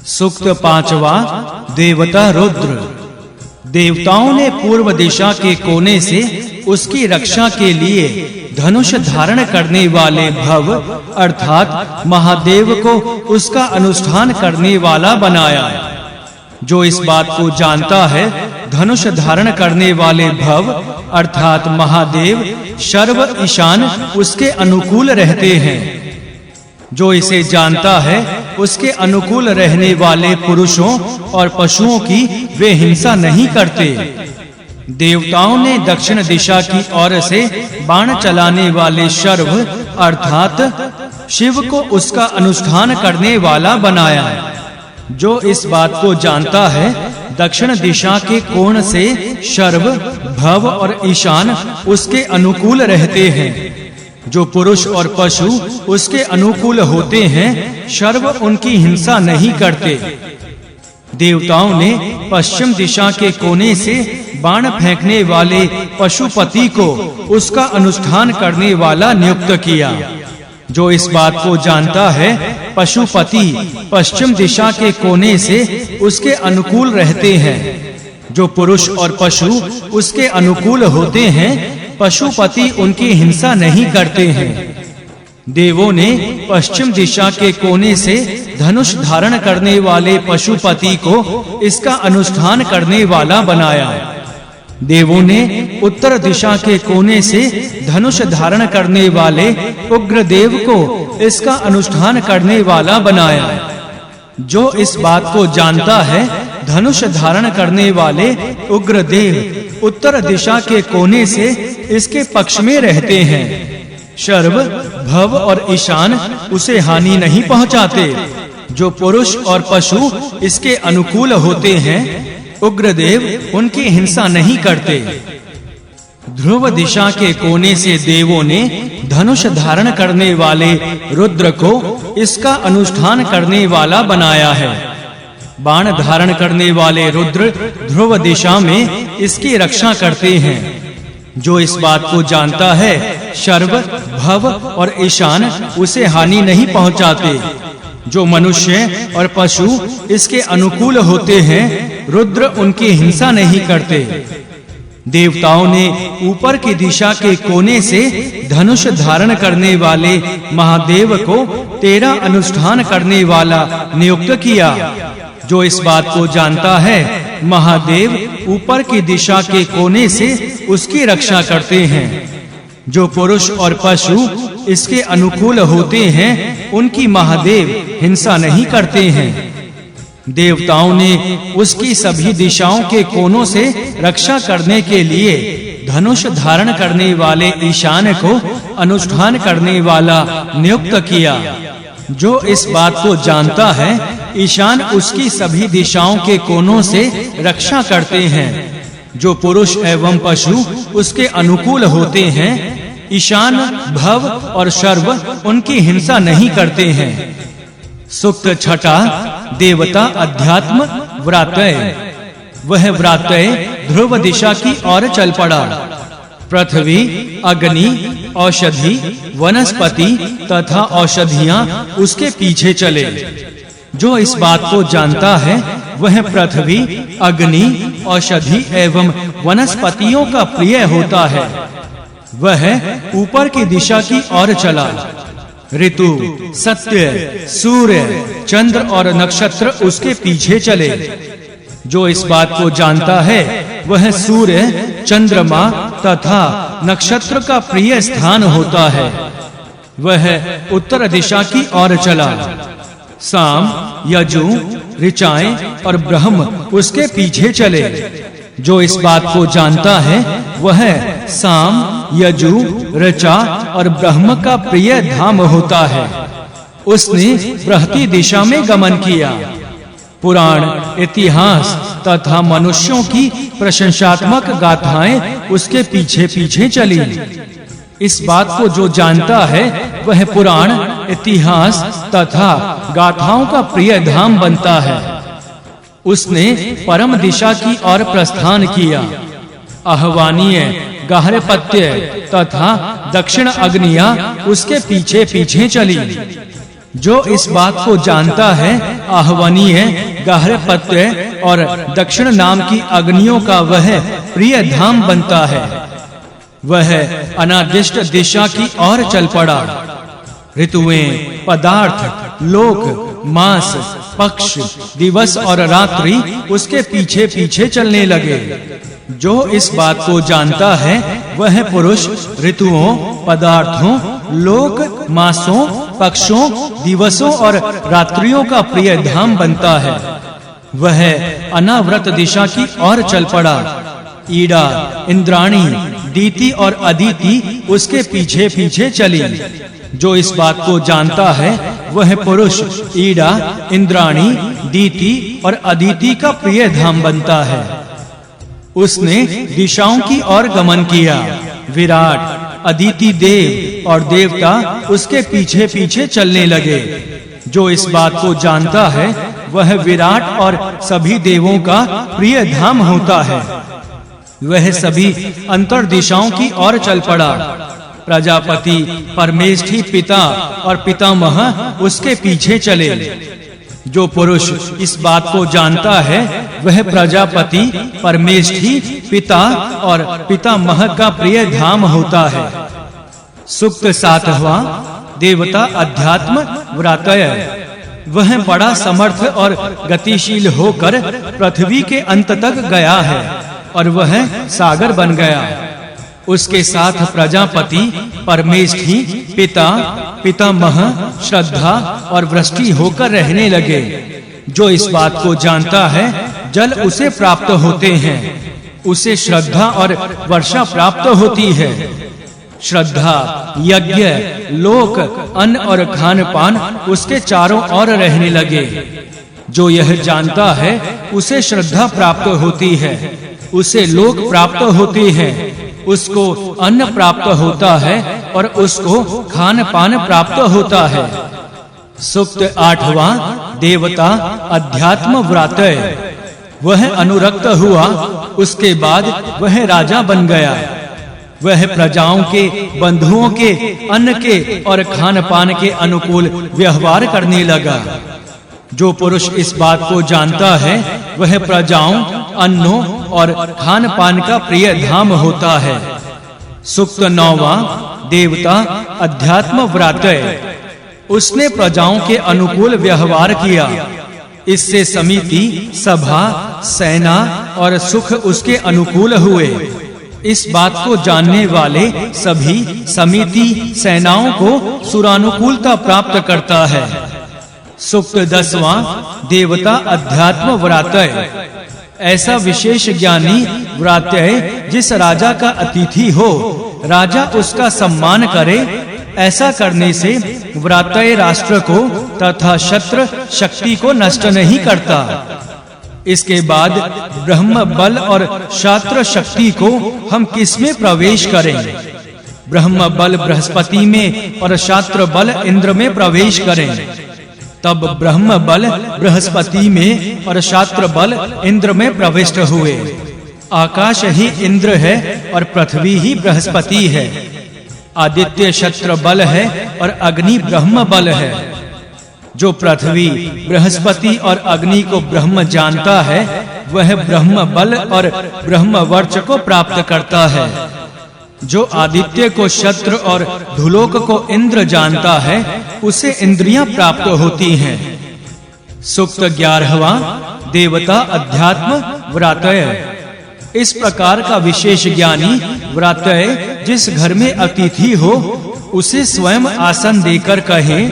सूक्त पांचवा। देवता रुद्र। देवताओं ने पूर्व दिशा के कोने से उसकी रक्षा के लिए धनुष धारण करने वाले भव अर्थात महादेव को उसका अनुष्ठान करने वाला बनाया। जो इस बात को जानता है, धनुष धारण करने वाले भव अर्थात महादेव सर्व ईशान उसके अनुकूल रहते हैं। जो इसे जानता है, उसके अनुकूल रहने वाले पुरुषों और पशुओं की वे हिंसा नहीं करते। देवताओं ने दक्षिण दिशा की ओर से बाण चलाने वाले शर्व अर्थात शिव को उसका अनुष्ठान करने वाला बनाया। जो इस बात को जानता है, दक्षिण दिशा के कोण से शर्व भव और ईशान उसके अनुकूल रहते हैं। जो पुरुष और पशु उसके अनुकूल होते हैं, शर्व उनकी हिंसा नहीं करते। देवताओं ने पश्चिम दिशा के कोने से बाण फेंकने वाले पशुपति को उसका अनुष्ठान करने वाला नियुक्त किया। जो इस बात को जानता है, पशुपति पश्चिम दिशा के कोने से उसके अनुकूल रहते हैं। जो पुरुष और पशु उसके अनुकूल होते हैं, पशुपति उनकी हिंसा नहीं करते हैं। देवों ने पश्चिम दिशा के कोने से धनुष धारण करने वाले पशुपति को इसका अनुष्ठान करने वाला बनाया। देवों ने उत्तर दिशा के कोने से धनुष धारण करने वाले उग्र देव को इसका अनुष्ठान करने वाला बनाया। जो इस बात को जानता है, धनुष धारण करने वाले उग्र देव उत्तर दिशा के कोने से इसके पक्ष में रहते हैं। शर्व भव और ईशान उसे हानि नहीं पहुंचाते। जो पुरुष और पशु इसके अनुकूल होते हैं, उग्रदेव उनकी हिंसा नहीं करते। ध्रुव दिशा के कोने से देवों ने धनुष धारण करने वाले रुद्र को इसका अनुष्ठान करने वाला बनाया है। बाण धारण करने वाले रुद्र ध्रुव दिशा में इसकी रक्षा करते हैं। जो इस बात को जानता है, शर्व भव और ईशान उसे हानि नहीं पहुंचाते। जो मनुष्य और पशु इसके अनुकूल होते हैं, रुद्र उनकी हिंसा नहीं करते। देवताओं ने ऊपर की दिशा के कोने से धनुष धारण करने वाले महादेव को 13 अनुष्ठान करने वाला नियुक्त किया। जो इस बात को जानता है, महादेव ऊपर की दिशा के कोने से उसकी रक्षा करते हैं। जो पुरुष और पशु इसके अनुकूल होते हैं, उनकी महादेव हिंसा नहीं करते हैं। देवताओं ने उसकी सभी दिशाओं के कोनों से रक्षा करने के लिए धनुष धारण करने वाले ईशान को अनुष्ठान करने वाला नियुक्त किया। जो इस बात को जानता है, ईशान उसकी सभी दिशाओं के कोनों से रक्षा करते हैं। जो पुरुष एवं पशु उसके अनुकूल होते हैं, ईशान भव और शर्व उनकी हिंसा नहीं करते हैं। सूक्त छठा। देवता अध्यात्म व्रातय। वह व्रातय ध्रुव दिशा की ओर चल पड़ा। पृथ्वी, अग्नि, औषधि, वनस्पति तथा औषधियां उसके पीछे चले। जो इस बात को जानता है, वह पृथ्वी, अग्नि, औषधि एवं वनस्पतियों का प्रिय होता है। वह ऊपर की दिशा की ओर चला। ऋतु, सत्य, सूर्य, चंद्र और नक्षत्र उसके पीछे चले। जो इस बात को जानता है, वह सूर्य, चंद्रमा तथा नक्षत्र का प्रिय स्थान होता है। वह उत्तर दिशा की ओर चला। साम, यजु, ऋचाएं और ब्रह्म उसके पीछे चले। जो इस बात को जानता है, वह साम, यजु, ऋचा और ब्रह्म का प्रिय धाम होता है। उसने बृहति दिशा में गमन किया। पुराण, इतिहास तथा मनुष्यों की प्रशंसात्मक गाथाएं उसके पीछे चली। इस बात को जो जानता है, वह पुराण, इतिहास तथा गाथाओं का प्रिय धाम बनता है। उसने परम दिशा की ओर प्रस्थान किया। आहवानीय, गार्हपत्य तथा दक्षिण अग्नियां उसके पीछे चली। जो इस बात को जानता है, आह्वनीय, गार्हपत्य और दक्षिण नाम की अग्नियों का वह प्रिय धाम बनता है। वह अनादिष्ट दिशा की ओर चल पड़ा। ऋतुएं, पदार्थ, लोक, मास, पक्ष, दिवस और रात्रि उसके पीछे-पीछे चलने लगे। जो इस बात को जानता है, वह पुरुष ऋतुओं, पदार्थों, लोक, मासों, पक्षों, दिवसों और रात्रियों का प्रिय धाम बनता है। वह अनावृत दिशा की ओर चल पड़ा। ईड़ा, इंद्राणी, दीति और अदिति उसके पीछे-पीछे चली। जो इस बात को जानता है, वह पुरुष ईड़ा, इंद्राणी, दीति और अदिति का प्रिय धाम बनता है। उसने दिशाओं की ओर गमन किया। विराट, अदिति देव और देवता उसके पीछे-पीछे चलने लगे। जो इस बात को जानता है, वह विराट और सभी देवों का प्रिय धाम होता है। वह सभी अंतर दिशाओं की ओर चल पड़ा। प्रजापति, परमेष्ठी, पिता और पितामह उसके पीछे चले। जो पुरुष इस बात को जानता है, वह प्रजापति, परमेष्ठी, पिता और पितामह का प्रिय धाम होता है। सूक्त 7वां, देवता अध्यात्म व्रातय। वह बड़ा समर्थ और गतिशील होकर पृथ्वी के अंत तक गया है और वह सागर बन गया। उसके साथ प्रजापति, परमेष्ठी, पिता, पितामह, श्रद्धा और वृष्टि होकर रहने लगे। जो इस बात को जानता है, जल उसे प्राप्त होते हैं। उसे श्रद्धा और वर्षा प्राप्त होती है। श्रद्धा, यज्ञ, लोक, अन्न और खान पान उसके चारों ओर रहने लगे। जो यह जानता है, उसे श्रद्धा प्राप्त होती है, उसे लोक प्राप्त होते हैं, उसको अन्न प्राप्त होता है और उसको खान पान प्राप्त होता है। सूक्त 8वां, देवता अध्यात्म व्रातय। वह अनुरक्त हुआ, उसके बाद वह राजा बन गया। वह प्रजाओं के, बंधुओं के, अन्न के और खान पान के अनुकूल व्यवहार करने लगा। जो पुरुष इस बात को जानता है, वह प्रजाओं, अन्नों और खान पान का प्रिय धाम होता है। सूक्त 9वां, देवता अध्यात्म व्रातय। उसने प्रजाओं के अनुकूल व्यवहार किया। इससे समिति, सभा, सेना और सुख उसके अनुकूल हुए। इस बात को जानने वाले सभी समिति, सेनाओं को सुरानुकूलता प्राप्त करता है। सूक्त 10वां, देवता अध्यात्म व्रातय। ऐसा विशेष ज्ञानी व्रातय जिस राजा का अतिथि हो, राजा उसका सम्मान करे। ऐसा करने से व्रातय राष्ट्र को तथा शस्त्र शक्ति को नष्ट नहीं करता। इसके बाद ब्रह्म बल और शास्त्र शक्ति को हम किसमें प्रवेश करें? ब्रह्म बल बृहस्पति में और शास्त्र बल इंद्र में प्रवेश करें। तब ब्रह्म बल बृहस्पति में और शास्त्र बल इंद्र में प्रविष्ट हुए। आकाश ही इंद्र है और पृथ्वी ही बृहस्पति है। आदित्य शस्त्र बल है और अग्नि ब्रह्म बल है। जो पृथ्वी, बृहस्पति और अग्नि को ब्रह्म जानता है, वह ब्रह्म बल और ब्रह्म वर्च को प्राप्त करता है। जो आदित्य को शस्त्र और धुलोक को इंद्र जानता है, उसे इंद्रियां प्राप्त होती हैं। सूक्त 11वां, देवता अध्यात्म व्रातय। इस प्रकार का विशेष ज्ञानी व्रातय जिस घर में अतिथि हो, उसे स्वयं आसन देकर कहे,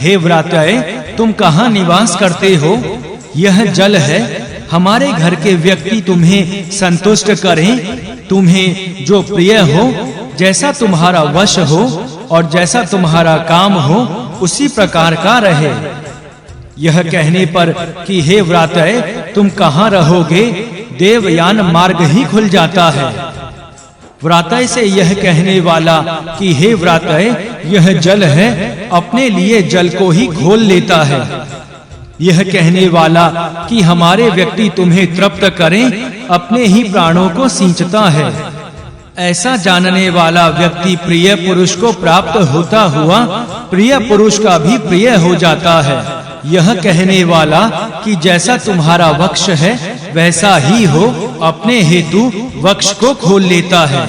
हे व्रातय, तुम कहाँ निवास करते हो? यह जल है। हमारे घर के व्यक्ति तुम्हें संतुष्ट करें। तुम्हें जो प्रिय हो, जैसा तुम्हारा वश हो और जैसा तुम्हारा काम हो, उसी प्रकार का रहे। यह कहने पर कि हे व्रातय, तुम कहाँ रहोगे, देवयान मार्ग ही खुल जाता है। व्रातय से यह कहने वाला कि हे व्रातय, यह जल है, अपने लिए जल को ही खोल लेता है। यह कहने वाला कि हमारे व्यक्ति तुम्हें तृप्त करें, अपने ही प्राणों को सींचता है। ऐसा जानने वाला व्यक्ति प्रिय पुरुष को प्राप्त होता हुआ प्रिय पुरुष का भी प्रिय हो जाता है। यह कहने वाला कि जैसा तुम्हारा वक्ष है वैसा ही हो, अपने हेतु वक्ष को खोल लेता है।